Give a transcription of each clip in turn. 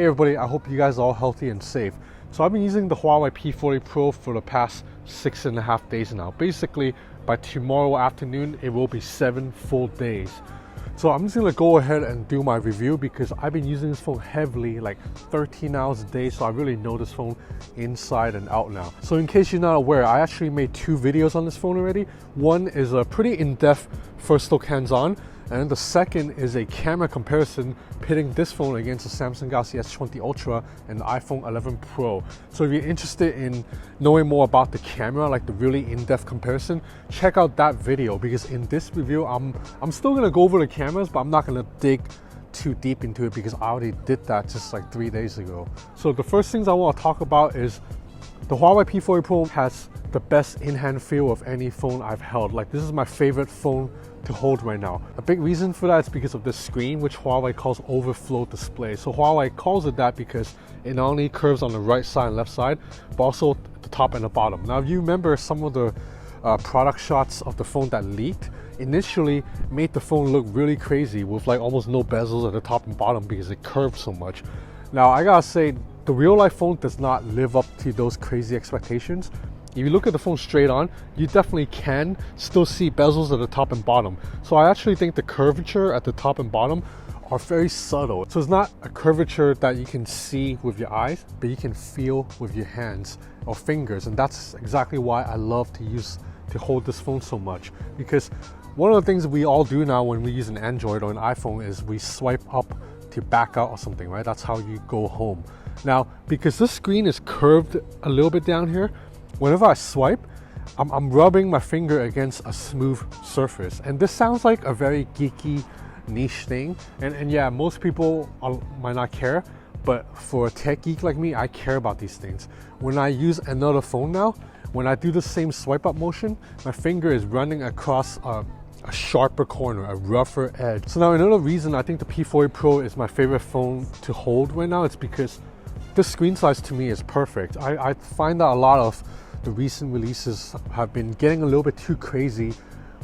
Hey everybody, I hope you guys are all healthy and safe. So I've been using the Huawei P40 Pro for the past 6.5 days now. Basically, by tomorrow afternoon, it will be 7 full days. So I'm just gonna go ahead and do my review because I've been using this phone heavily, like 13 hours a day, so I really know this phone inside and out now. So in case you're not aware, I actually made 2 videos on this phone already. One is a pretty in-depth first look hands-on, and the second is a camera comparison pitting this phone against the Samsung Galaxy S20 Ultra and the iPhone 11 Pro. So if you're interested in knowing more about the camera, like the really in-depth comparison, check out that video, because in this review, I'm still gonna go over the cameras, but I'm not gonna dig too deep into it because I already did that just like 3 days ago. So the first things I want to talk about is the Huawei P40 Pro has the best in-hand feel of any phone I've held. Like, this is my favorite phone to hold right now. A big reason for that is because of the screen, which Huawei calls overflow display. So Huawei calls it that because it not only curves on the right side and left side, but also the top and the bottom. Now, if you remember some of the product shots of the phone that leaked, initially made the phone look really crazy with like almost no bezels at the top and bottom because it curved so much. Now, I gotta say, the real life phone does not live up to those crazy expectations. If you look at the phone straight on, you definitely can still see bezels at the top and bottom. So I actually think the curvature at the top and bottom are very subtle. So it's not a curvature that you can see with your eyes, but you can feel with your hands or fingers. And that's exactly why I love to hold this phone so much. Because one of the things we all do now when we use an Android or an iPhone is we swipe up to back out or something, right? That's how you go home. Now, because this screen is curved a little bit down here, whenever I swipe, I'm rubbing my finger against a smooth surface. And this sounds like a very geeky niche thing. And yeah, most people might not care, but for a tech geek like me, I care about these things. When I use another phone now, when I do the same swipe up motion, my finger is running across a sharper corner, a rougher edge. So now another reason I think the P40 Pro is my favorite phone to hold right now, it's because the screen size to me is perfect. I find that a lot of the recent releases have been getting a little bit too crazy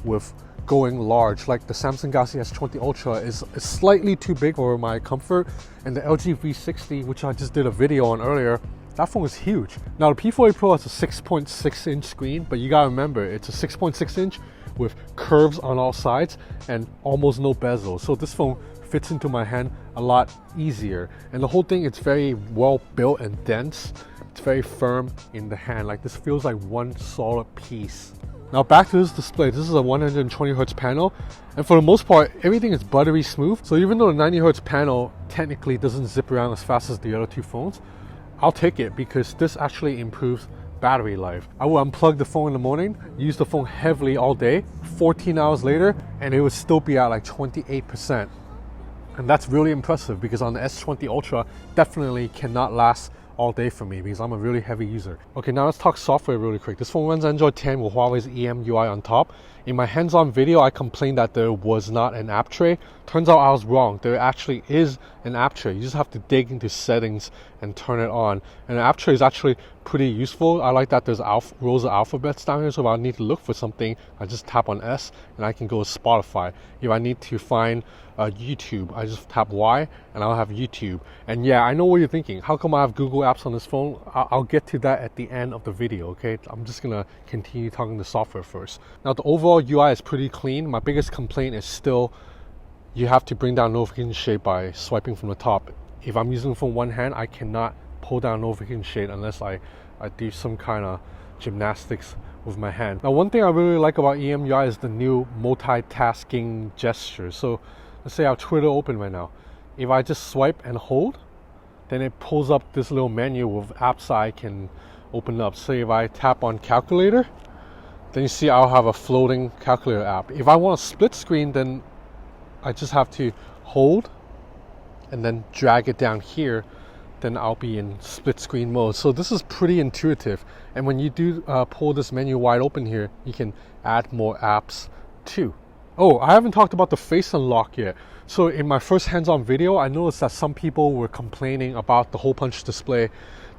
with going large. Like the Samsung Galaxy S20 Ultra is slightly too big for my comfort, and the LG V60, which I just did a video on earlier, that phone is huge. Now the P40 Pro has a 6.6 inch screen, but you gotta remember, it's a 6.6 inch with curves on all sides and almost no bezel. So this phone fits into my hand a lot easier. And the whole thing, it's very well built and dense. It's very firm in the hand. Like, this feels like one solid piece. Now back to this display. This is a 120Hz panel, and for the most part, everything is buttery smooth. So even though the 90Hz panel technically doesn't zip around as fast as the other 2 phones, I'll take it because this actually improves battery life. I will unplug the phone in the morning, use the phone heavily all day, 14 hours later, and it would still be at like 28%. And that's really impressive because on the S20 Ultra, definitely cannot last all day for me because I'm a really heavy user. Okay, now let's talk software really quick. This phone runs Android 10 with Huawei's EMUI on top. In my hands-on video, I complained that there was not an app tray. Turns out I was wrong. There actually is an app tray. You just have to dig into settings and turn it on. And the app tray is actually pretty useful. I like that there's rows of alphabets down here, so if I need to look for something, I just tap on S and I can go to Spotify. If I need to find YouTube, I just tap Y and I'll have YouTube. And yeah, I know what you're thinking. How come I have Google Apps on this phone? I'll get to that at the end of the video, okay? I'm just gonna continue talking the software first. Now, the overall UI is pretty clean. My biggest complaint is still you have to bring down notification shade by swiping from the top. If I'm using the phone one hand, I cannot pull down notification shade unless I do some kind of gymnastics with my hand. Now, one thing I really like about EMUI is the new multitasking gesture. So let's say I have Twitter open right now. If I just swipe and hold, then it pulls up this little menu with apps I can open up. So if I tap on calculator, then you see I'll have a floating calculator app. If I want a split screen, then I just have to hold and then drag it down here, then I'll be in split screen mode. So this is pretty intuitive. And when you do pull this menu wide open here, you can add more apps too. Oh, I haven't talked about the face unlock yet. So in my first hands-on video, I noticed that some people were complaining about the hole punch display,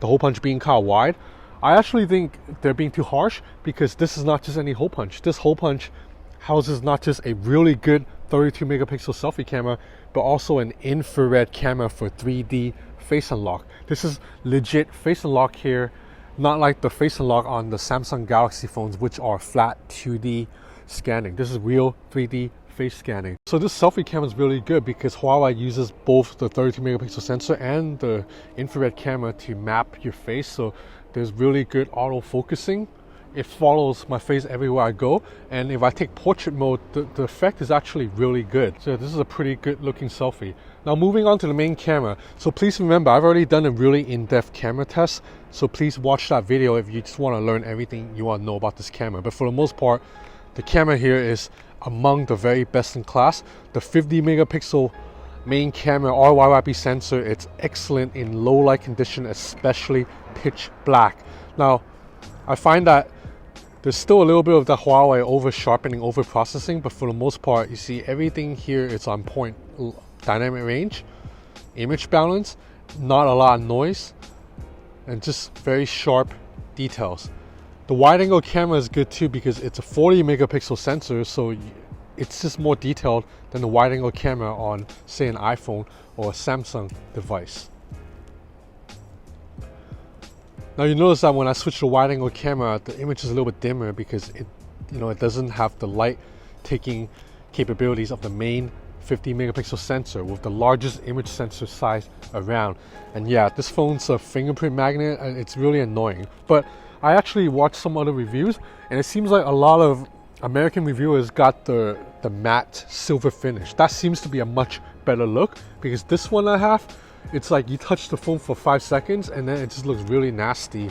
the hole punch being kind of wide. I actually think they're being too harsh because this is not just any hole punch. This hole punch houses not just a really good 32 megapixel selfie camera, but also an infrared camera for 3D face unlock. This is legit face unlock here, not like the face unlock on the Samsung Galaxy phones, which are flat 2D scanning. This is real 3D face scanning. So this selfie camera is really good because Huawei uses both the 32 megapixel sensor and the infrared camera to map your face. So there's really good auto focusing. It follows my face everywhere I go, and if I take portrait mode, the effect is actually really good. So this is a pretty good looking selfie. Now moving on to the main camera. So please remember, I've already done a really in-depth camera test, so please watch that video if you just want to learn everything you want to know about this camera. But for the most part, the camera here is among the very best in class. The 50 megapixel main camera RYYP sensor, it's excellent in low light condition, especially pitch black. Now I find that there's still a little bit of the Huawei over sharpening, over processing, but for the most part, you see everything here is on point. Dynamic range, image balance, not a lot of noise, and just very sharp details. The wide angle camera is good too because it's a 40 megapixel sensor, so it's just more detailed than the wide angle camera on, say, an iPhone or a Samsung device. Now you notice that when I switch to wide angle camera, the image is a little bit dimmer because it doesn't have the light taking capabilities of the main 50 megapixel sensor with the largest image sensor size around. And yeah, this phone's a fingerprint magnet and it's really annoying. But I actually watched some other reviews and it seems like a lot of American reviewers got the matte silver finish. That seems to be a much better look because this one I have, it's like you touch the phone for 5 seconds and then it just looks really nasty.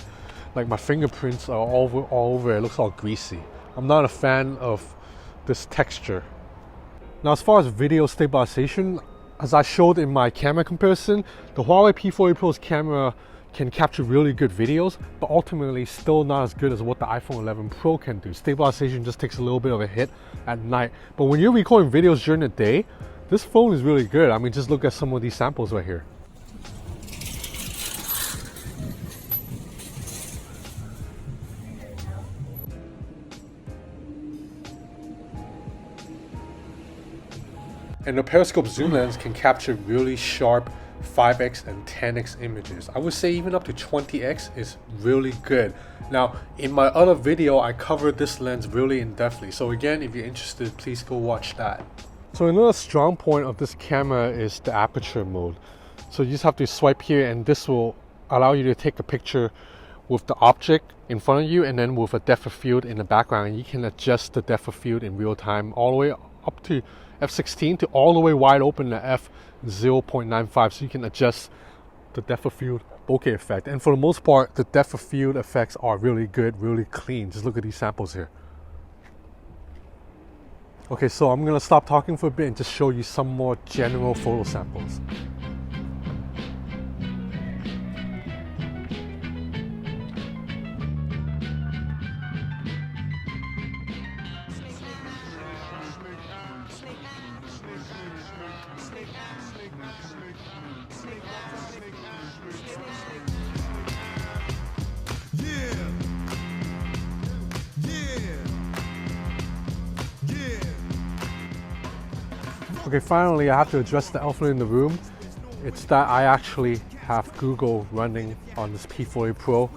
Like my fingerprints are all over it. It looks all greasy. I'm not a fan of this texture. Now as far as video stabilization, as I showed in my camera comparison, the Huawei P40 Pro's camera can capture really good videos, but ultimately still not as good as what the iPhone 11 Pro can do. Stabilization just takes a little bit of a hit at night. But when you're recording videos during the day, this phone is really good. I mean, just look at some of these samples right here. And the periscope zoom lens can capture really sharp 5x and 10x images. I would say even up to 20x is really good. Now, in my other video, I covered this lens really in-depthly. So again, if you're interested, please go watch that. So another strong point of this camera is the aperture mode. So you just have to swipe here and this will allow you to take a picture with the object in front of you and then with a depth of field in the background. And you can adjust the depth of field in real time all the way up to f16 to all the way wide open to f0.95, so you can adjust the depth of field bokeh effect. And for the most part, the depth of field effects are really good, really clean. Just look at these samples here. Okay, so I'm gonna stop talking for a bit and just show you some more general photo samples. Okay, finally I have to address the elephant in the room. It's that I actually have Google running on this P40 Pro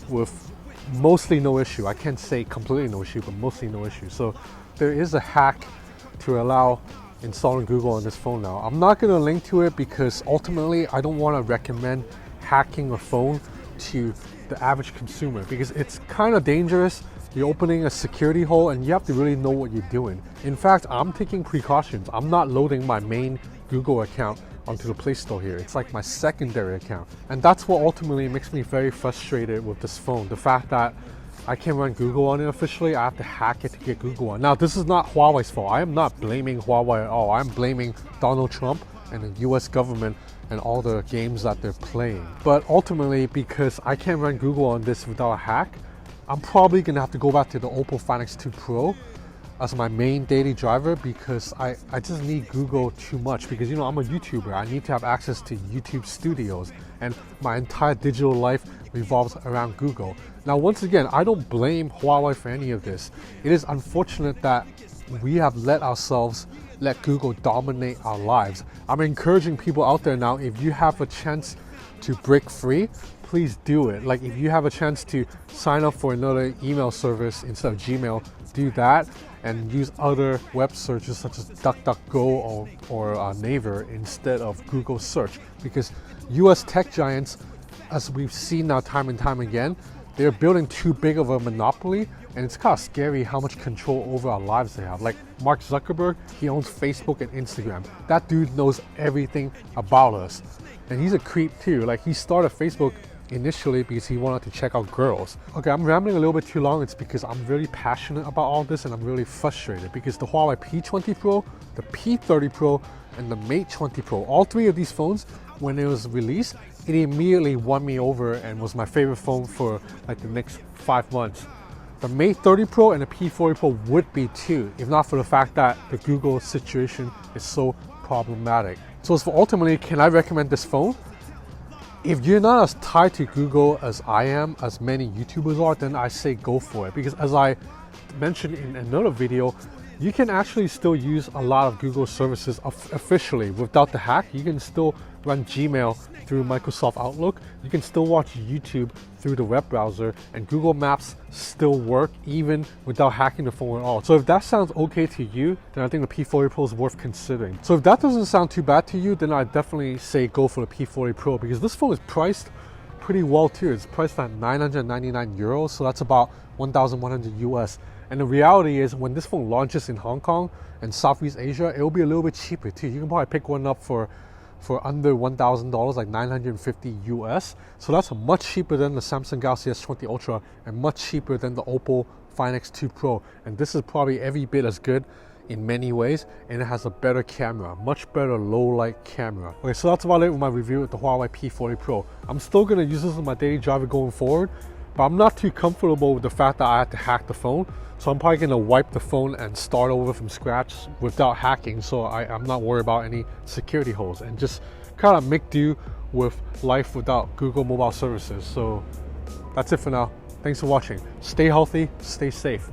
with mostly no issue. I can't say completely no issue, but mostly no issue. So there is a hack to allow installing Google on this phone now. I'm not going to link to it because ultimately I don't want to recommend hacking a phone to the average consumer because it's kind of dangerous. You're opening a security hole and you have to really know what you're doing. In fact, I'm taking precautions. I'm not loading my main Google account onto the Play Store here. It's like my secondary account. And that's what ultimately makes me very frustrated with this phone. The fact that I can't run Google on it officially. I have to hack it to get Google on. Now, this is not Huawei's fault. I am not blaming Huawei at all. I'm blaming Donald Trump and the US government and all the games that they're playing. But ultimately, because I can't run Google on this without a hack, I'm probably gonna have to go back to the Oppo Find X2 Pro as my main daily driver because I just need Google too much because, you know, I'm a YouTuber. I need to have access to YouTube studios and my entire digital life revolves around Google. Now, once again, I don't blame Huawei for any of this. It is unfortunate that we have let Google dominate our lives. I'm encouraging people out there now, if you have a chance to break free, please do it. Like if you have a chance to sign up for another email service instead of Gmail, do that and use other web searches such as DuckDuckGo or Naver instead of Google search, because US tech giants, as we've seen now time and time again, they're building too big of a monopoly, and it's kind of scary how much control over our lives they have. Like Mark Zuckerberg, he owns Facebook and Instagram. That dude knows everything about us. And he's a creep too. Like he started Facebook initially because he wanted to check out girls. Okay, I'm rambling a little bit too long. It's because I'm really passionate about all this and I'm really frustrated because the Huawei P20 Pro, the P30 Pro, and the Mate 20 Pro, all three of these phones, when it was released, it immediately won me over and was my favorite phone for like the next 5 months. The Mate 30 Pro and the P40 Pro would be too, if not for the fact that the Google situation is so problematic. So as for ultimately, can I recommend this phone? If you're not as tied to Google as I am, as many YouTubers are, then I say go for it. Because as I mentioned in another video, you can actually still use a lot of Google services officially without the hack. You can still run Gmail through Microsoft Outlook. You can still watch YouTube through the web browser, and Google Maps still work even without hacking the phone at all. So if that sounds okay to you, then I think the P40 Pro is worth considering. So if that doesn't sound too bad to you, then I definitely say go for the P40 Pro, because this phone is priced pretty well too. It's priced at 999 euros, so that's about 1,100 US. And the reality is, when this phone launches in Hong Kong and Southeast Asia, it will be a little bit cheaper too. You can probably pick one up for under $1,000, like 950 US. So that's much cheaper than the Samsung Galaxy S20 Ultra and much cheaper than the Oppo Find X2 Pro. And this is probably every bit as good in many ways, and it has a better camera, much better low light camera. Okay, so that's about it with my review of the Huawei P40 Pro. I'm still gonna use this as my daily driver going forward, but I'm not too comfortable with the fact that I had to hack the phone. So I'm probably gonna wipe the phone and start over from scratch without hacking, so I'm not worried about any security holes, and just kind of make do with life without Google mobile services. So that's it for now. Thanks for watching. Stay healthy, stay safe.